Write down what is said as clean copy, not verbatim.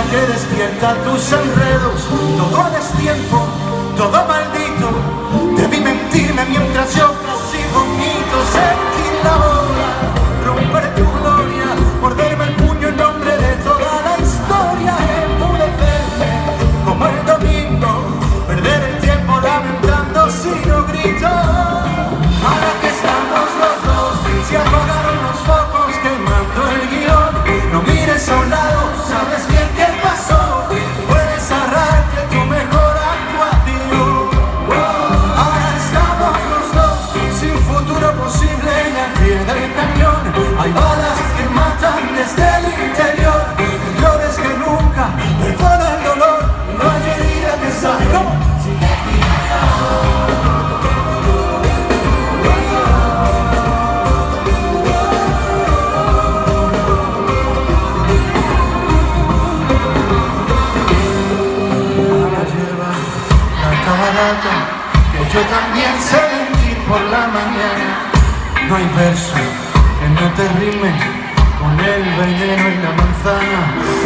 que despierta tus enredos. Todo a destiempo, todo maldito. Debí mentirme mientras yo casi vomito. Sentir la ola, romper tu gloria, morderme el puño en nombre de toda la historia. Empudecerme como el domingo, perder el tiempo lamentando si no grito. Ahora que estamos los dos, se apagaron los focos quemando el guión. No mires a un lado, sabes bien qué pasó. Puedes ahorrarte tu mejor actuación. Ahora estamos los dos, sin futuro posible en el pie del cañón. Hay balas que matan desde el interior, flores que nunca perdonan el dolor. No hay herida que sane. Que yo también sé mentir por la mañana. No hay verso que no te rime con el veneno y la manzana.